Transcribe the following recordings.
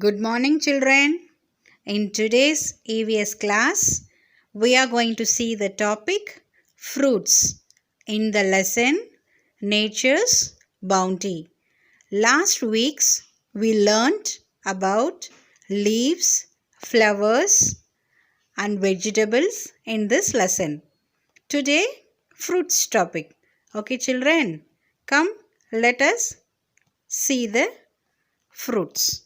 Good morning, children. In today's EVS class, we are going to see the topic fruits in the lesson Nature's Bounty. Last week's we learned about leaves, flowers, and vegetables in this lesson. Today, fruits topic. Okay, children, come let us see the fruits.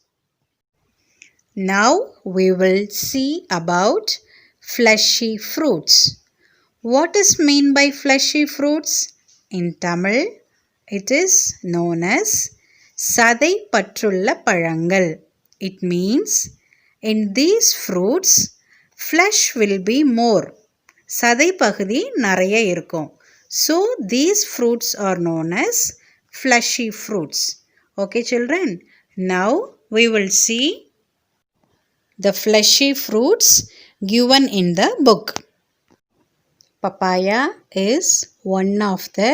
Now we will see about fleshy fruits. What is meant by fleshy fruits? In Tamil, it is known as Sadai Patrulla Parangal. It means in these fruits, flesh will be more. சதை பகுதி நிறைய இருக்கும். So these fruits are known as fleshy fruits. Okay children, now we will see the fleshy fruits given in the book. Papaya is one of the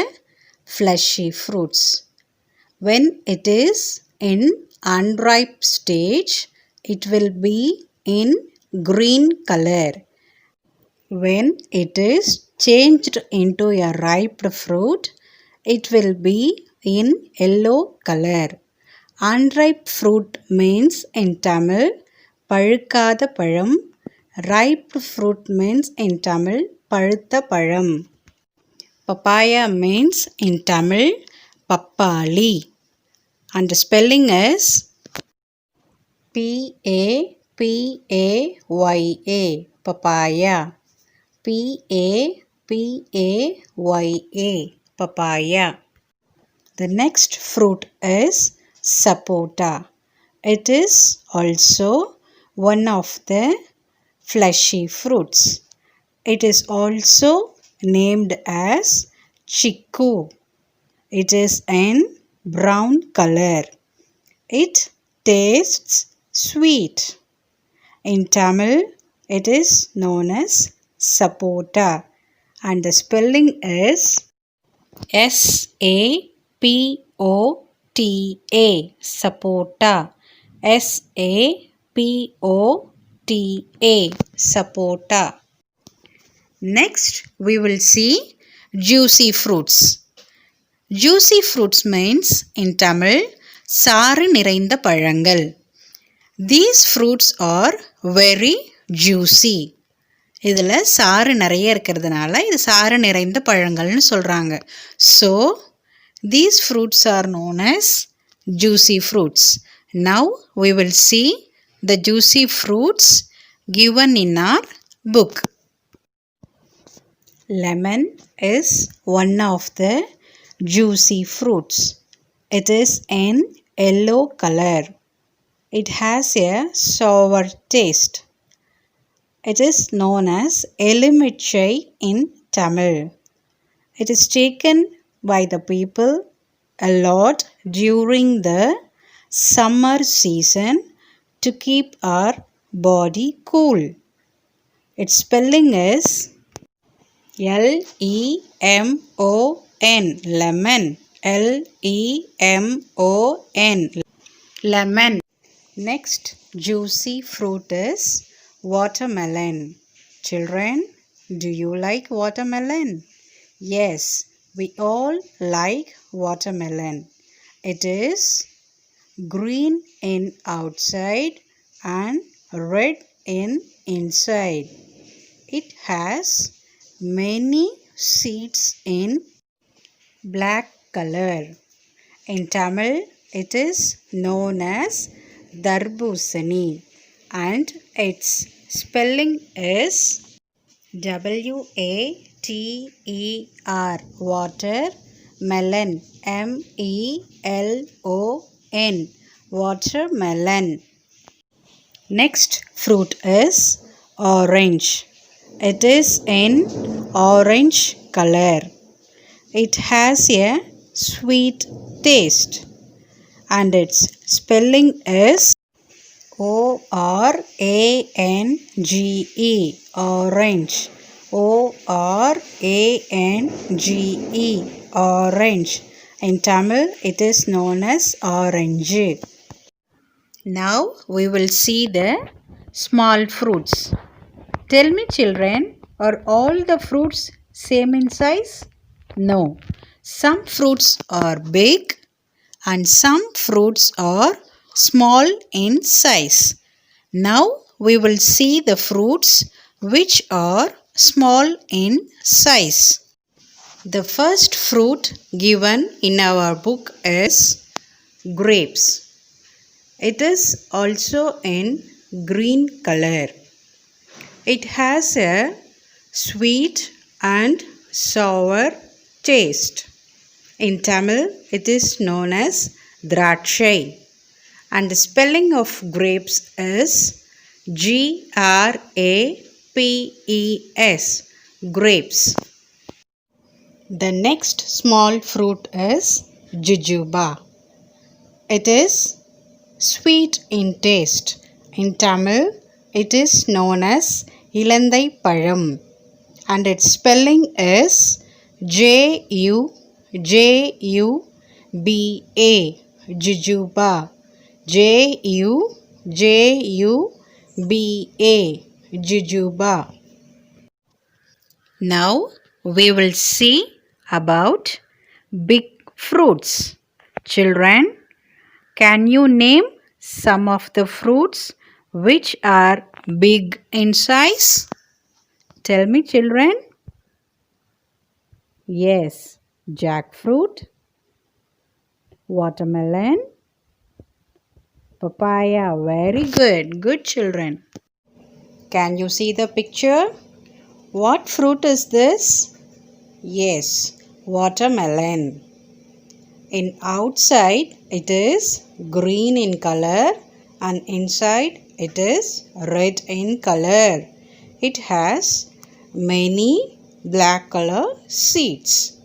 fleshy fruits. When it is in unripe stage, it will be in green color. When it is changed into a ripe fruit, it will be in yellow color. Unripe fruit means in Tamil பழுக்காத பழம். Ripe fruit means in Tamil பழுத்த பழம். Papaya means in Tamil பப்பாளி. And the spelling is P-A-P-A-Y-A, papaya. P-A-P-A-Y-A, papaya. The next fruit is sapota. It is also one of the fleshy fruits. It is also named as chiku. It is in brown color. It tastes sweet. In Tamil, it is known as sapota and the spelling is S-A-P-O-T-A, sapota. S-A-P-O-T-A, sapota. Next, we will see juicy fruits. Juicy fruits means in Tamil, சாறு நிறைந்த பழங்கள். These fruits are very juicy. இதில் சாறு நிறைய இருக்கிறதுனால இது சாறு நிறைந்த பழங்கள்னு சொல்கிறாங்க. So, these fruits are known as juicy fruits. Now, we will see the juicy fruits given in our book. Lemon is one of the juicy fruits. It is in yellow color. It has a sour taste. It is known as elumichai in Tamil. It is taken by the people a lot during the summer season to keep our body cool. Its spelling is L-E-M-O-N, lemon. L-E-M-O-N, lemon. Next juicy fruit is watermelon. Children, do you like watermelon? Yes, we all like watermelon. It is green in outside and red in inside. It has many seeds in black color. In Tamil, it is known as Darbusani and its spelling is W-A-T-E-R, watermelon, M-E-L-O-N, watermelon. Next fruit is orange. It is in orange color. It has a sweet taste and its spelling is O-R-A-N-G-E, orange. O-R-A-N-G-E, orange. In Tamil, it is known as orange. Now we will see the small fruits. Tell me children, are all the fruits same in size? No. Some fruits are big and some fruits are small in size. Now we will see the fruits which are small in size. The first fruit given in our book is grapes. It is also in green color. It has a sweet and sour taste. In Tamil, it is known as Drakshai. And the spelling of grapes is Grapes. Grapes. The next small fruit is Jujuba. It is sweet in taste. In Tamil, it is known as Ilandai Palam. And its spelling is Jujuba. Jujuba. Jujuba. Jujuba. Now we will see about big fruits. Children, can you name some of the fruits which are big in size? Tell me children. Yes, jackfruit, watermelon, papaya. Very good. Good children. Can you see the picture? What fruit is this? Yes, watermelon. In outside it is green in color and inside it is red in color. It has many black color seeds.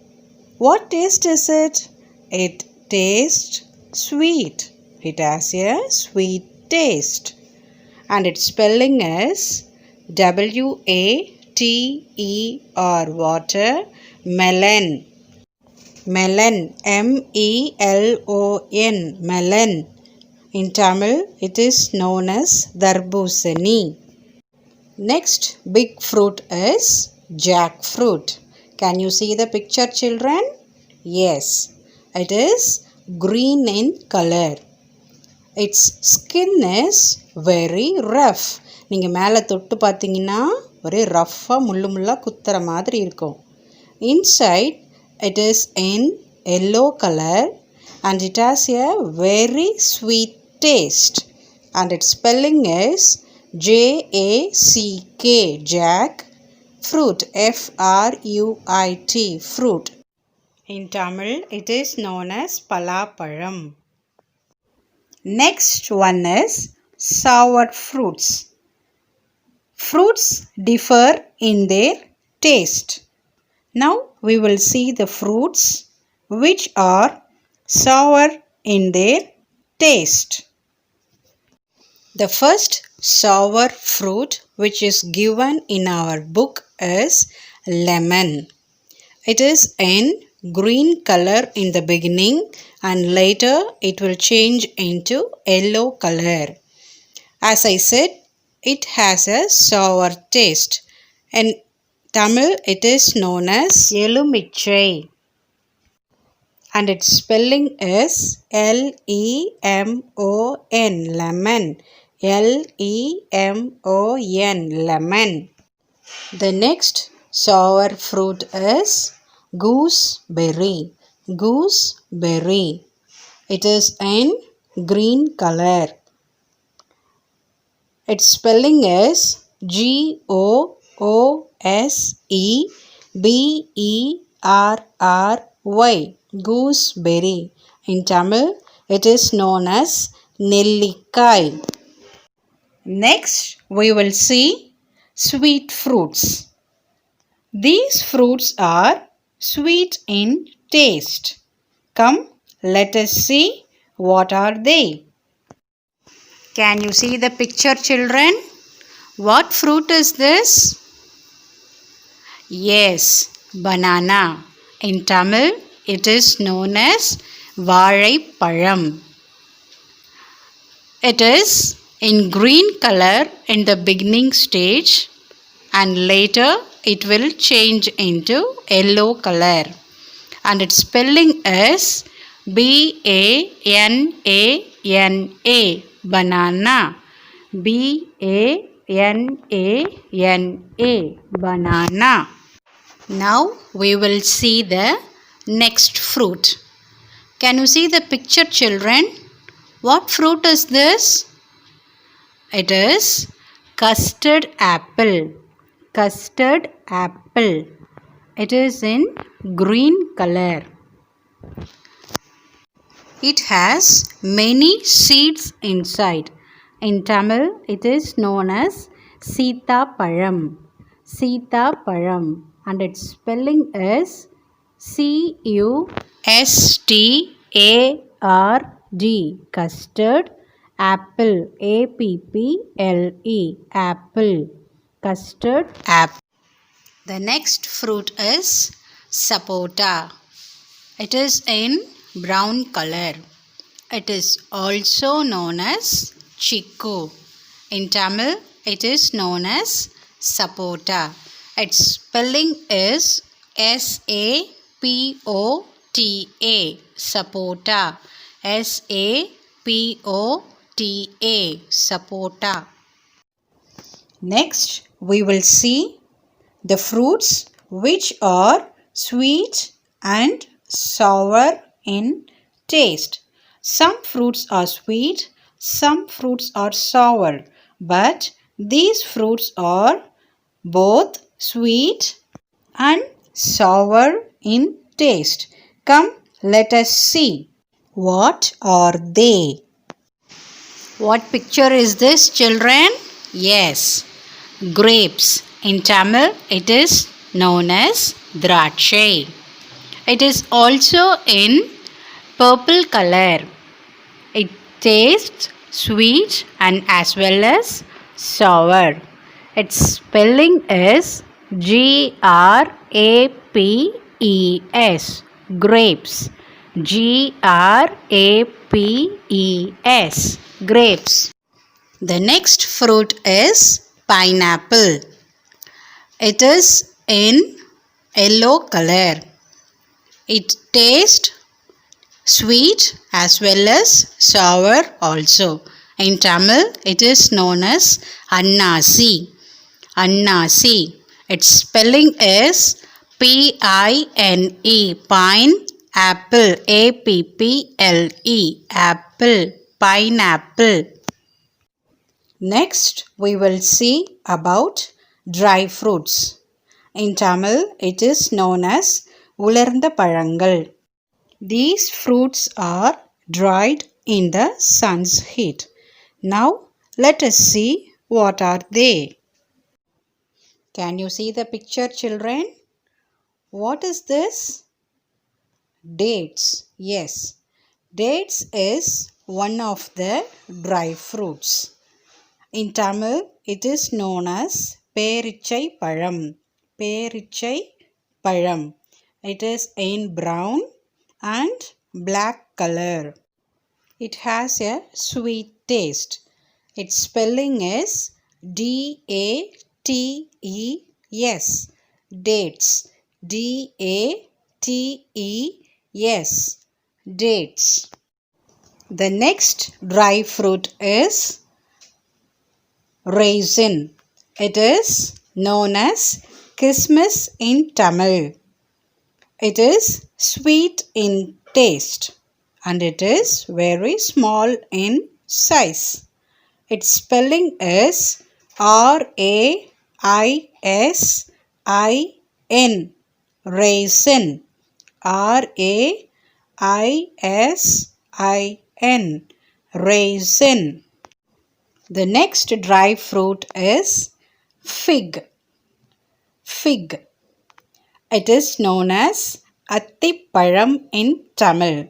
What taste is it? It tastes sweet. It has a sweet taste. And its spelling is Water watermelon. Melon, MELON, melon. In Tamil, it is known as Darbusani. Next big fruit is jackfruit. Can you see the picture children? Yes, it is green in color. Its skin is very rough. நீங்கள் மேலே தொட்டு பார்த்தீங்கன்னா ஒரே ரஃப்பாக முள்ளு முள்ளாக குத்துற மாதிரி இருக்கும். Inside it is in yellow color and it has a very sweet taste. And its spelling is JACK, jack fruit, FRUIT, fruit. In Tamil, it is known as Palapalam. Next one is sour fruits. Fruits differ in their taste. Now we will see the fruits which are sour in their taste. The first sour fruit which is given in our book is lemon. It is in green color in the beginning and later it will change into yellow color. As I said, it has a sour taste. In Tamil, it is known as Elumichai. And its spelling is LEMON, lemon. LEMON, lemon. The next sour fruit is gooseberry. Gooseberry. It is in green color. Its spelling is GOOSEBERRY, gooseberry. In Tamil, it is known as Nellikai. Next, we will see sweet fruits. These fruits are sweet in taste. Come, let us see what are they. Can you see the picture children? What fruit is this? Yes, banana. In Tamil, it is known as Vazhaipalam. It is in green color in the beginning stage and later it will change into yellow color. And its spelling is Banana, banana. Banana, banana. Now we will see the next fruit. Can you see the picture, children? What fruit is this? It is custard apple. Custard apple. It is in green color. It has many seeds inside. In Tamil, it is known as Sita Param. Sita Param. And its spelling is Custard. Custard. Apple. Apple. Apple. Custard apple. The next fruit is sapota. It is in brown color. It is also known as chiku. In Tamil, it is known as sapota. Its spelling is Sapota. Sapota. Sapota. Sapota. Next, we will see the fruits which are sweet and sour in taste. Some fruits are sweet, some fruits are sour, but these fruits are both sweet and sour in taste. Come, let us see. What are they? What picture is this, children? Yes, grapes. In Tamil, it is known as drachai. It is also in purple color. It tastes sweet and as well as sour. Its spelling is Grapes. Grapes. Grapes. Grapes. The next fruit is pineapple. It is in yellow color. It tastes sweet as well as sour also. In Tamil, it is known as annasi. Annasi. Its spelling is Pine. Pine. Apple. Apple. Apple. Pineapple. Next, we will see about dry fruits. In Tamil, it is known as உலர்ந்த பழங்கள். These fruits are dried in the sun's heat. Now, let us see what are they. Can you see the picture, children? What is this? Dates. Yes, dates is one of the dry fruits. In Tamil, it is known as பேரிச்சை பழம். பேரிச்சை பழம். It is in brown and black color. It has a sweet taste. Its spelling is Dates. Dates. Dates. Dates. The next dry fruit is raisin. It is known as Christmas in Tamil. It is sweet in taste and it is very small in size. Its spelling is Raisin. Raisin. Raisin. Raisin. The next dry fruit is fig. Fig. It is known as Attipalam in Tamil.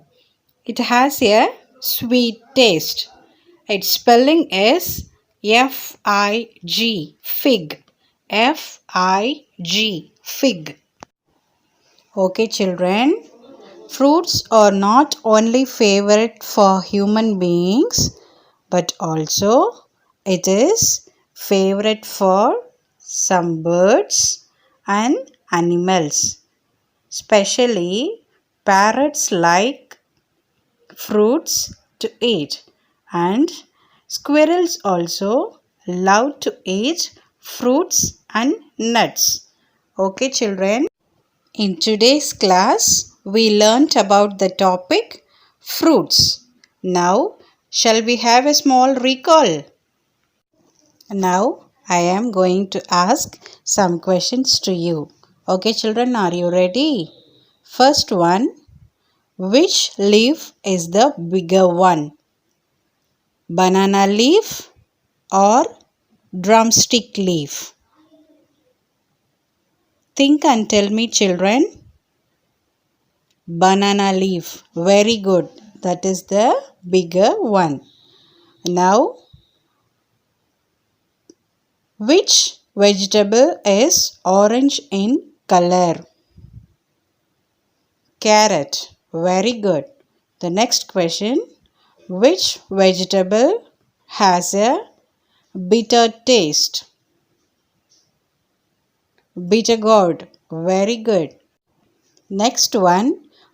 It has a sweet taste. Its spelling is Fig. Fig. Fig. Fig. Okay, children. Fruits are not only favorite for human beings, but also it is favorite for some birds and animals. Especially parrots like fruits to eat, and squirrels also love to eat fruits and nuts. Okay, children. In today's class, we learnt about the topic fruits. Now, shall we have a small recall? Now, I am going to ask some questions to you. Okay, children, are you ready? First one, which leaf is the bigger one? Banana leaf or drumstick leaf? Think and tell me, children. Banana leaf. Very good. That is the bigger one. Now, which vegetable is orange in color? Carrot. Very good. The next question. Which vegetable has a bitter taste? Bitter gourd. Very good. Next one.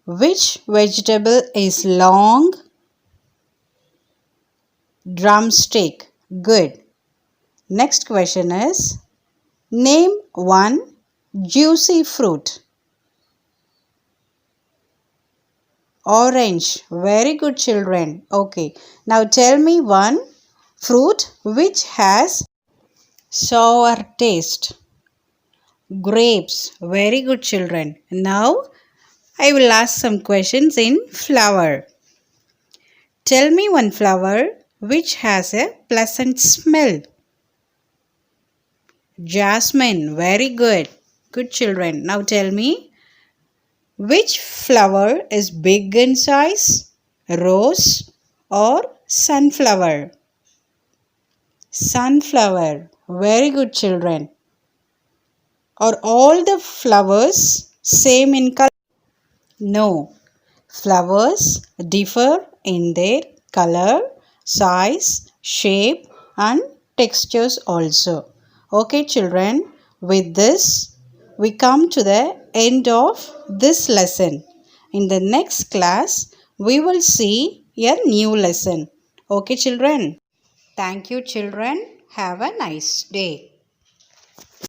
Which vegetable is long? Drumstick. Good. Next question is, name one juicy fruit. Orange. Very good, children. Okay. Now tell me one fruit which has sour taste. Grapes. Very good, children. Now I will ask some questions in flower. Tell me one flower which has a pleasant smell. Jasmine. Very good. Good, children. Now tell me, which flower is big in size? Rose or sunflower? Sunflower. Very good, children. Are all the flowers same in color? No. Flowers differ in their color, size, shape and textures also. Okay, children. With this, we come to the end of this lesson. In the next class, we will see a new lesson. Okay, children. Thank you, children. Have a nice day.